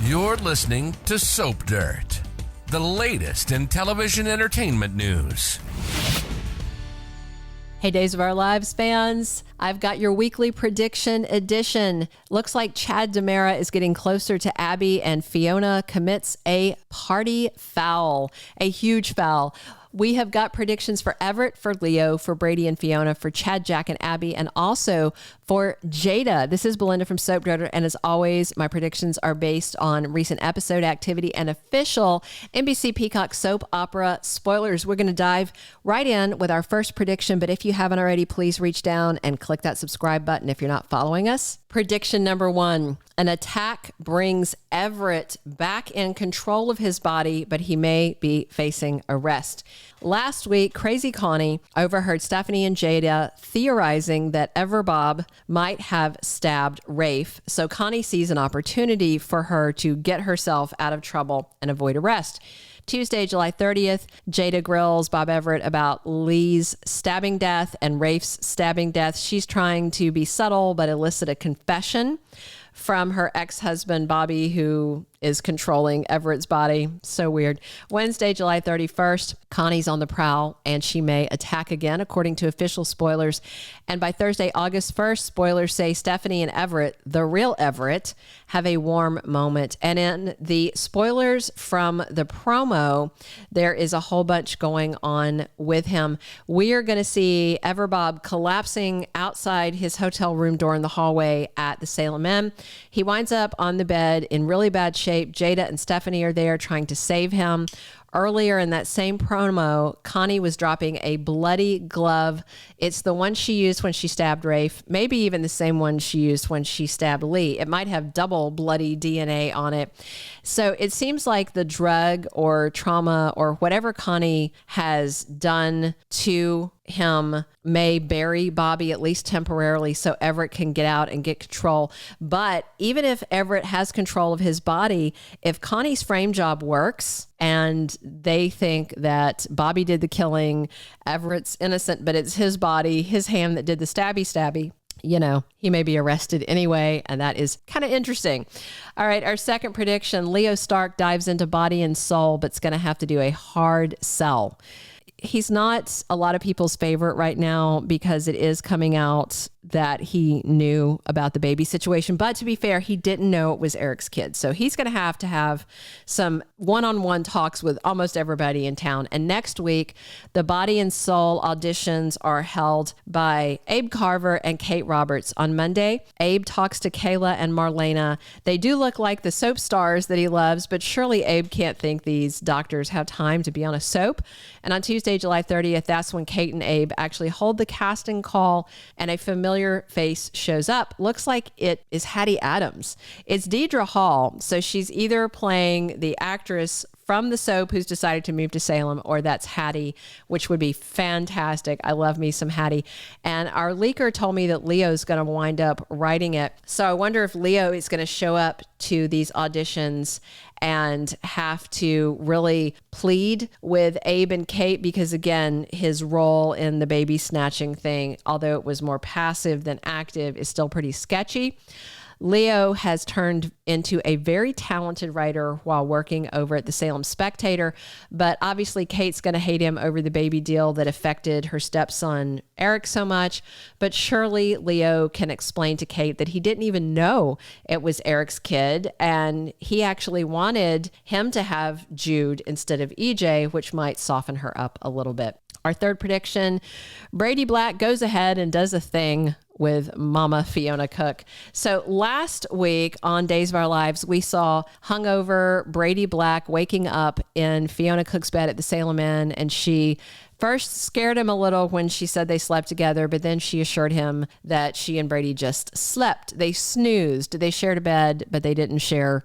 You're listening to Soap Dirt, the latest in television entertainment news. Hey, Days of Our Lives fans, I've got your weekly prediction edition. Looks like Chad DiMera is getting closer to Abby, and Fiona commits a party foul, a huge foul. We have got predictions for Everett, for Leo, for Brady and Fiona, for Chad, Jack, and Abby, and also for Jada. This is Belinda from Soap Dirt, and as always, my predictions are based on recent episode activity and official NBC Peacock soap opera spoilers. We're going to dive right in with our first prediction, but if you haven't already, please reach down and click that subscribe button if you're not following us. Prediction number 1, an attack brings Everett back in control of his body, but he may be facing arrest. Last week, Crazy Connie overheard Stephanie and Jada theorizing that Everbob might have stabbed Rafe. So Connie sees an opportunity for her to get herself out of trouble and avoid arrest. Tuesday, July 30th, Jada grills Bob Everett about Lee's stabbing death and Rafe's stabbing death. She's trying to be subtle but elicit a confession from her ex-husband, Bobby, who is controlling Everett's body. So weird. Wednesday, July 31st, Connie's on the prowl and she may attack again, according to official spoilers. And by Thursday, August 1st, spoilers say Stephanie and Everett, the real Everett, have a warm moment. And in the spoilers from the promo, there is a whole bunch going on with him. We are going to see Everbob collapsing outside his hotel room door in the hallway at the Salem Inn. He winds up on the bed in really bad shape. Jada and Stephanie are there trying to save him. Earlier in that same promo, Connie was dropping a bloody glove. It's the one she used when she stabbed Rafe, maybe even the same one she used when she stabbed Lee. It might have double bloody DNA on it. So it seems like the drug or trauma or whatever Connie has done to him may bury Bobby, at least temporarily, so Everett can get out and get control. But even if Everett has control of his body, if Connie's frame job works and they think that Bobby did the killing, Everett's innocent, but it's his body, his hand that did the stabby, you know, he may be arrested anyway, and that is kind of interesting. All right, our second prediction, Leo Stark dives into Body and Soul, but's going to have to do a hard sell. He's not a lot of people's favorite right now because it is coming out that he knew about the baby situation. But to be fair, he didn't know it was Eric's kid. So he's going to have some one-on-one talks with almost everybody in town. And next week, the Body and Soul auditions are held by Abe Carver and Kate Roberts. On Monday, Abe talks to Kayla and Marlena. They do look like the soap stars that he loves, but surely Abe can't think these doctors have time to be on a soap. And on Tuesday, July 30th, that's when Kate and Abe actually hold the casting call and a familiar face shows up. Looks like it is Hattie Adams. It's Deidre Hall. So she's either playing the actress from the soap who's decided to move to Salem, or that's Hattie, which would be fantastic. I love me some Hattie. And our leaker told me that Leo's going to wind up writing it. So I wonder if Leo is going to show up to these auditions and have to really plead with Abe and Kate, because again, his role in the baby snatching thing, although it was more passive than active, is still pretty sketchy. Leo has turned into a very talented writer while working over at the Salem Spectator, but obviously Kate's going to hate him over the baby deal that affected her stepson Eric so much. But surely Leo can explain to Kate that he didn't even know it was Eric's kid, and he actually wanted him to have Jude instead of EJ, which might soften her up a little bit. Our third prediction, Brady Black goes ahead and does a thing with Mama Fiona Cook. So last week on Days of Our Lives, we saw hungover Brady Black waking up in Fiona Cook's bed at the Salem Inn, and she first scared him a little when she said they slept together, but then she assured him that she and Brady just slept. They snoozed. They shared a bed, but they didn't share,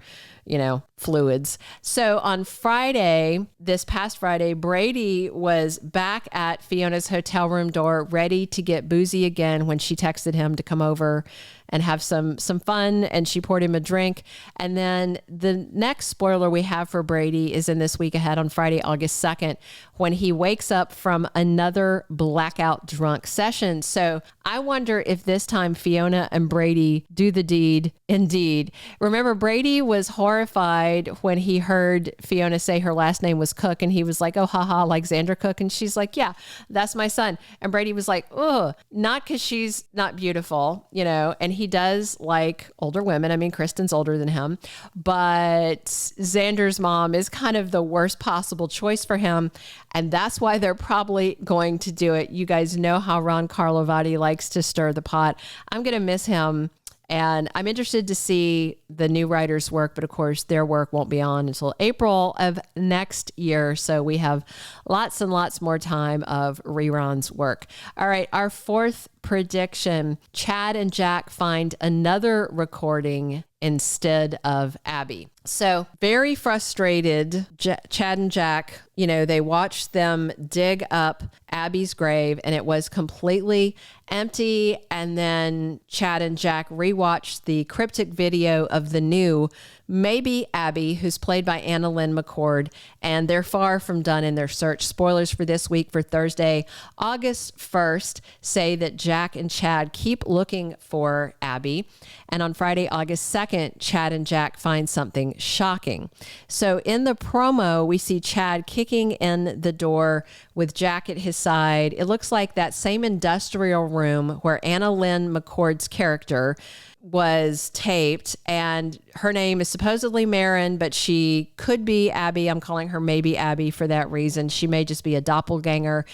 fluids. So on Friday, this past Friday, Brady was back at Fiona's hotel room door, ready to get boozy again when she texted him to come over and have some fun, and she poured him a drink. And then the next spoiler we have for Brady is in this week ahead on Friday, August 2nd, when he wakes up from another blackout drunk session. So I wonder if this time Fiona and Brady do the deed indeed. Remember, Brady was horrified horrified when he heard Fiona say her last name was Cook, and he was like, oh, haha, like Xander Cook. And she's like, yeah, that's my son. And Brady was like, ugh, not because she's not beautiful, and he does like older women. I mean, Kristen's older than him, but Xander's mom is kind of the worst possible choice for him. And that's why they're probably going to do it. You guys know how Ron Carlovati likes to stir the pot. I'm going to miss him. And I'm interested to see the new writers' work, but of course their work won't be on until April of next year. So we have lots and lots more time of reruns work. All right, our fourth prediction, Chad and Jack find another recording instead of Abby. So very frustrated, Chad and Jack, they watched them dig up Abby's grave and it was completely empty. And then Chad and Jack rewatched the cryptic video of the new maybe Abby, who's played by Anna Lynn McCord, and they're far from done in their search. Spoilers for this week for Thursday, August 1st, say that Jack and Chad keep looking for Abby. And on Friday, August 2nd, Chad and Jack find something shocking. So in the promo, we see Chad kicking in the door with Jack at his side. It looks like that same industrial room where Anna Lynn McCord's character was taped, and her name is supposedly Marin, but she could be Abby. I'm calling her maybe Abby for that reason. She may just be a doppelganger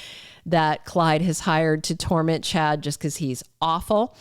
that Clyde has hired to torment Chad just because he's awful.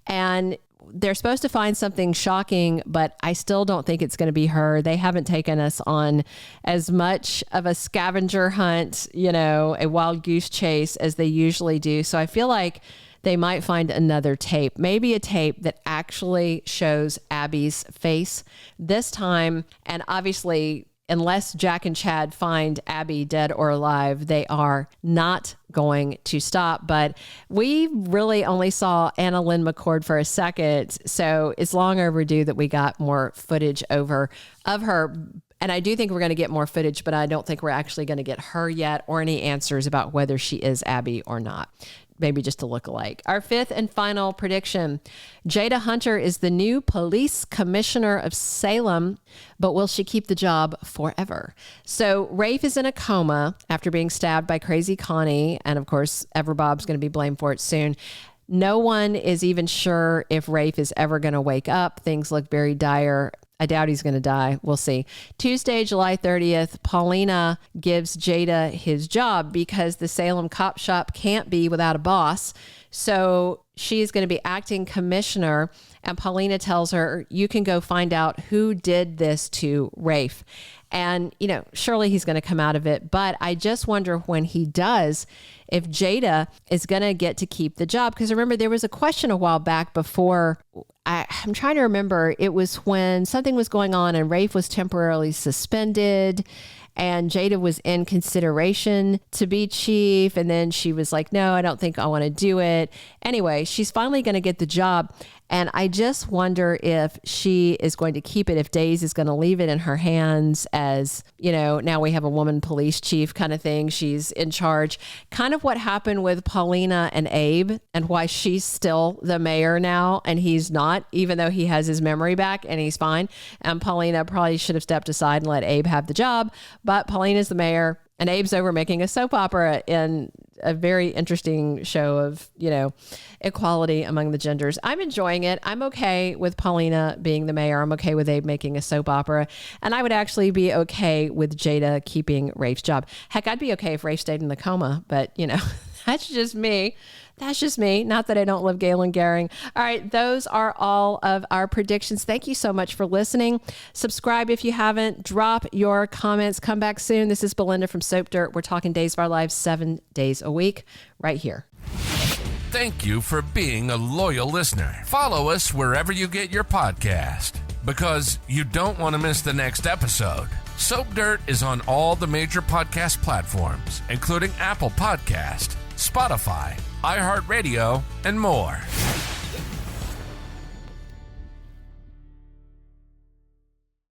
And they're supposed to find something shocking, but I still don't think it's going to be her. They haven't taken us on as much of a scavenger hunt, a wild goose chase as they usually do. So I feel like they might find another tape, maybe a tape that actually shows Abby's face this time. And obviously, unless Jack and Chad find Abby dead or alive, they are not going to stop. But we really only saw Anna Lynn McCord for a second, so it's long overdue that we got more footage of her. And I do think we're going to get more footage, but I don't think we're actually going to get her yet or any answers about whether she is Abby or not. Maybe just a look-alike. Our fifth and final prediction. Jada Hunter is the new police commissioner of Salem, but will she keep the job forever? So Rafe is in a coma after being stabbed by Crazy Connie. And of course, Everbob's going to be blamed for it soon. No one is even sure if Rafe is ever going to wake up. Things look very dire. I doubt he's going to die. We'll see. Tuesday, July 30th, Paulina gives Jada his job because the Salem cop shop can't be without a boss. So she's going to be acting commissioner, and Paulina tells her, you can go find out who did this to Rafe. And, surely he's going to come out of it. But I just wonder when he does, if Jada is going to get to keep the job. Because remember, there was a question a while back before. I'm trying to remember. It was when something was going on and Rafe was temporarily suspended and Jada was in consideration to be chief. And then she was like, no, I don't think I want to do it. Anyway, she's finally going to get the job. And I just wonder if she is going to keep it, if Days is going to leave it in her hands as, now we have a woman police chief kind of thing. She's in charge. Kind of what happened with Paulina and Abe and why she's still the mayor now and he's not, even though he has his memory back and he's fine. And Paulina probably should have stepped aside and let Abe have the job. But Paulina's the mayor and Abe's over making a soap opera in a very interesting show of, equality among the genders. I'm enjoying it. I'm okay with Paulina being the mayor. I'm okay with Abe making a soap opera. And I would actually be okay with Jada keeping Rafe's job. Heck, I'd be okay if Rafe stayed in the coma, but that's just me. That's just me. Not that I don't love Galen Gehring. All right. Those are all of our predictions. Thank you so much for listening. Subscribe if you haven't. Drop your comments. Come back soon. This is Belinda from Soap Dirt. We're talking Days of Our Lives 7 days a week right here. Thank you for being a loyal listener. Follow us wherever you get your podcast because you don't want to miss the next episode. Soap Dirt is on all the major podcast platforms, including Apple Podcast, Spotify, iHeartRadio, and more.